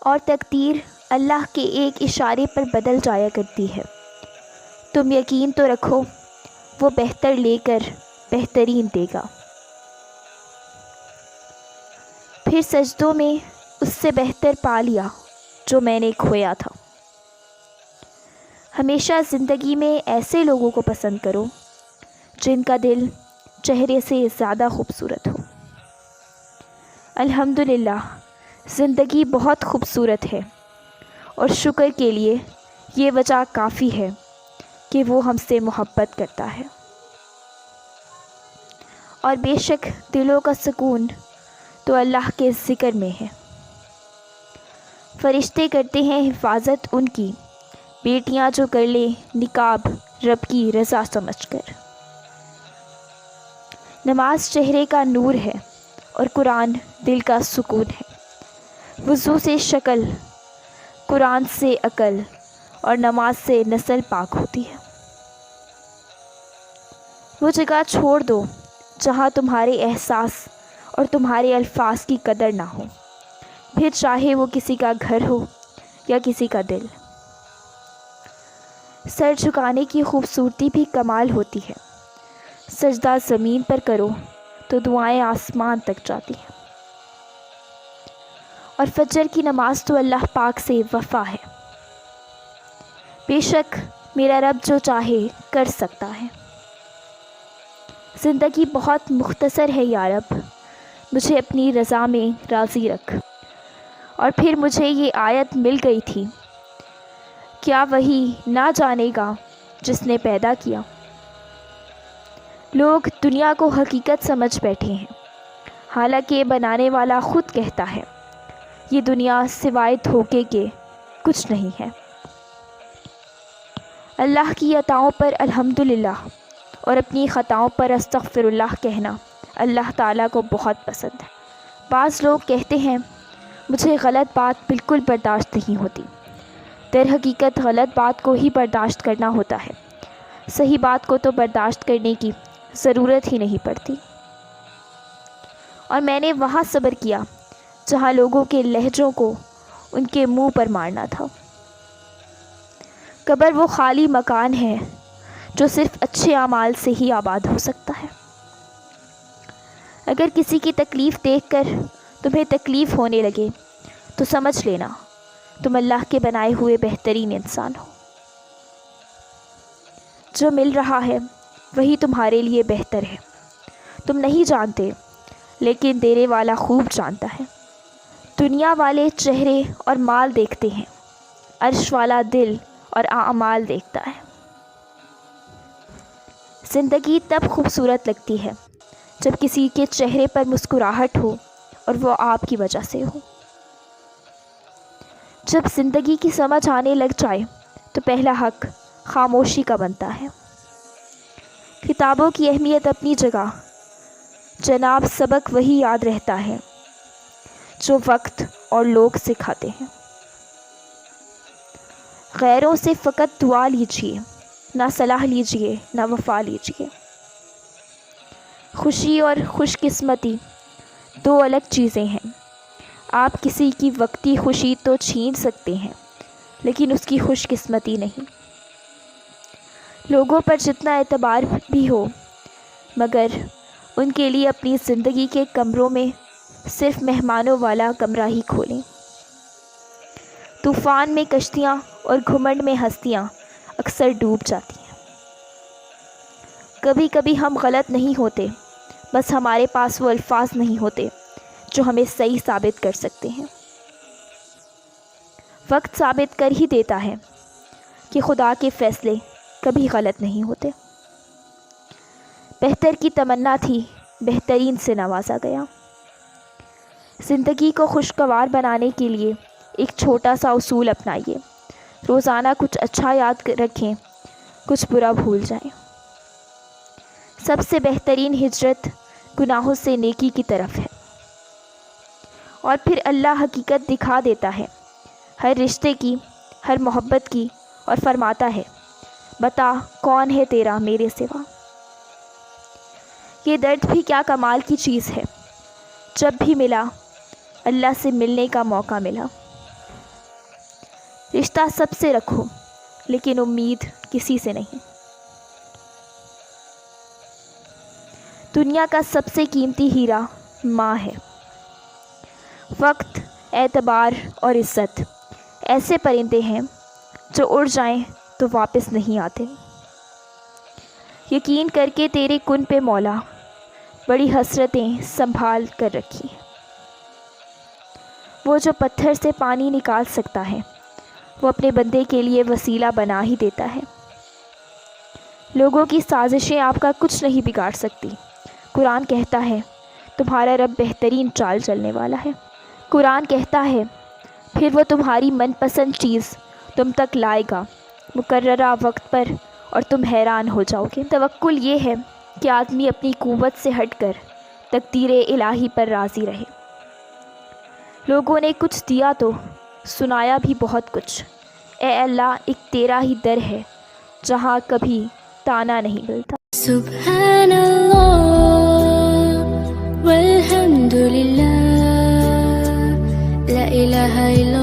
اور تقدیر اللہ کے ایک اشارے پر بدل جایا کرتی ہے۔ تم یقین تو رکھو وہ بہتر لے کر بہترین دے گا۔ پھر سجدوں میں اس سے بہتر پا لیا جو میں نے کھویا تھا۔ ہمیشہ زندگی میں ایسے لوگوں کو پسند کرو جن کا دل چہرے سے زیادہ خوبصورت ہو۔ الحمدللہ زندگی بہت خوبصورت ہے، اور شکر کے لیے یہ وجہ کافی ہے کہ وہ ہم سے محبت کرتا ہے۔ اور بے شک دلوں کا سکون تو اللہ کے ذکر میں ہے۔ فرشتے کرتے ہیں حفاظت ان کی، بیٹیاں جو کر لے نقاب رب کی رضا سمجھ کر۔ نماز چہرے کا نور ہے اور قرآن دل کا سکون ہے۔ وضو سے شکل، قرآن سے عقل، اور نماز سے نسل پاک ہوتی ہے۔ وہ جگہ چھوڑ دو جہاں تمہارے احساس اور تمہارے الفاظ کی قدر نہ ہو، پھر چاہے وہ کسی کا گھر ہو یا کسی کا دل۔ سر جھکانے کی خوبصورتی بھی کمال ہوتی ہے۔ سجدہ زمین پر کرو تو دعائیں آسمان تک جاتی ہیں۔ اور فجر کی نماز تو اللہ پاک سے وفا ہے۔ بے شک میرا رب جو چاہے کر سکتا ہے۔ زندگی بہت مختصر ہے یا رب، مجھے اپنی رضا میں راضی رکھ۔ اور پھر مجھے یہ آیت مل گئی تھی، کیا وہی نہ جانے گا جس نے پیدا کیا۔ لوگ دنیا کو حقیقت سمجھ بیٹھے ہیں، حالانکہ بنانے والا خود کہتا ہے یہ دنیا سوائے دھوکے کے کچھ نہیں ہے۔ اللہ کی عطاؤں پر الحمدللہ اور اپنی خطاؤں پر استغفر اللہ کہنا اللہ تعالیٰ کو بہت پسند ہے۔ بعض لوگ کہتے ہیں مجھے غلط بات بالکل برداشت نہیں ہوتی۔ در حقیقت غلط بات کو ہی برداشت کرنا ہوتا ہے، صحیح بات کو تو برداشت کرنے کی ضرورت ہی نہیں پڑتی۔ اور میں نے وہاں صبر کیا جہاں لوگوں کے لہجوں کو ان کے منہ پر مارنا تھا۔ قبر وہ خالی مکان ہے جو صرف اچھے اعمال سے ہی آباد ہو سکتا ہے۔ اگر کسی کی تکلیف دیکھ کر تمہیں تکلیف ہونے لگے تو سمجھ لینا تم اللہ کے بنائے ہوئے بہترین انسان ہو۔ جو مل رہا ہے وہی تمہارے لیے بہتر ہے۔ تم نہیں جانتے، لیکن دینے والا خوب جانتا ہے۔ دنیا والے چہرے اور مال دیکھتے ہیں، عرش والا دل اور اعمال دیکھتا ہے۔ زندگی تب خوبصورت لگتی ہے جب کسی کے چہرے پر مسکراہٹ ہو اور وہ آپ کی وجہ سے ہو۔ جب زندگی کی سمجھ آنے لگ جائے تو پہلا حق خاموشی کا بنتا ہے۔ کتابوں کی اہمیت اپنی جگہ، جناب سبق وہی یاد رہتا ہے جو وقت اور لوگ سکھاتے ہیں۔ غیروں سے فقط دعا لیجیے، نہ صلاح لیجیے، نہ وفا لیجیے۔ خوشی اور خوش قسمتی دو الگ چیزیں ہیں۔ آپ کسی کی وقتی خوشی تو چھین سکتے ہیں، لیکن اس کی خوش قسمتی نہیں۔ لوگوں پر جتنا اعتبار بھی ہو، مگر ان کے لیے اپنی زندگی کے کمروں میں صرف مہمانوں والا کمرہ ہی کھولیں۔ طوفان میں کشتیاں اور گھمنڈ میں ہستیاں اکثر ڈوب جاتی ہیں۔ کبھی کبھی ہم غلط نہیں ہوتے، بس ہمارے پاس وہ الفاظ نہیں ہوتے جو ہمیں صحیح ثابت کر سکتے ہیں۔ وقت ثابت کر ہی دیتا ہے کہ خدا کے فیصلے کبھی غلط نہیں ہوتے۔ بہتر کی تمنا تھی، بہترین سے نوازا گیا۔ زندگی کو خوشگوار بنانے کے لیے ایک چھوٹا سا اصول اپنائیے، روزانہ کچھ اچھا یاد رکھیں، کچھ برا بھول جائیں۔ سب سے بہترین ہجرت گناہوں سے نیکی کی طرف ہے۔ اور پھر اللہ حقیقت دکھا دیتا ہے ہر رشتے کی، ہر محبت کی، اور فرماتا ہے بتا کون ہے تیرا میرے سوا۔ یہ درد بھی کیا کمال کی چیز ہے، جب بھی ملا اللہ سے ملنے کا موقع ملا۔ رشتہ سب سے رکھو لیکن امید کسی سے نہیں۔ دنیا کا سب سے قیمتی ہیرا ماں ہے۔ وقت، اعتبار اور عزت ایسے پرندے ہیں جو اڑ جائیں تو واپس نہیں آتے۔ یقین کر کے تیرے کن پہ مولا بڑی حسرتیں سنبھال کر رکھی۔ وہ جو پتھر سے پانی نکال سکتا ہے وہ اپنے بندے کے لیے وسیلہ بنا ہی دیتا ہے۔ لوگوں کی سازشیں آپ کا کچھ نہیں بگاڑ سکتی۔ قرآن کہتا ہے تمہارا رب بہترین چال چلنے والا ہے۔ قرآن کہتا ہے پھر وہ تمہاری من پسند چیز تم تک لائے گا مقررہ وقت پر اور تم حیران ہو جاؤ گے۔ توکل یہ ہے کہ آدمی اپنی قوت سے ہٹ کر تقدیر الہی پر راضی رہے۔ لوگوں نے کچھ دیا تو سنایا بھی بہت کچھ۔ اے اللہ ایک تیرا ہی در ہے جہاں کبھی تانا نہیں ملتا۔ سبحان اللہ والحمد للہ لا الہ الا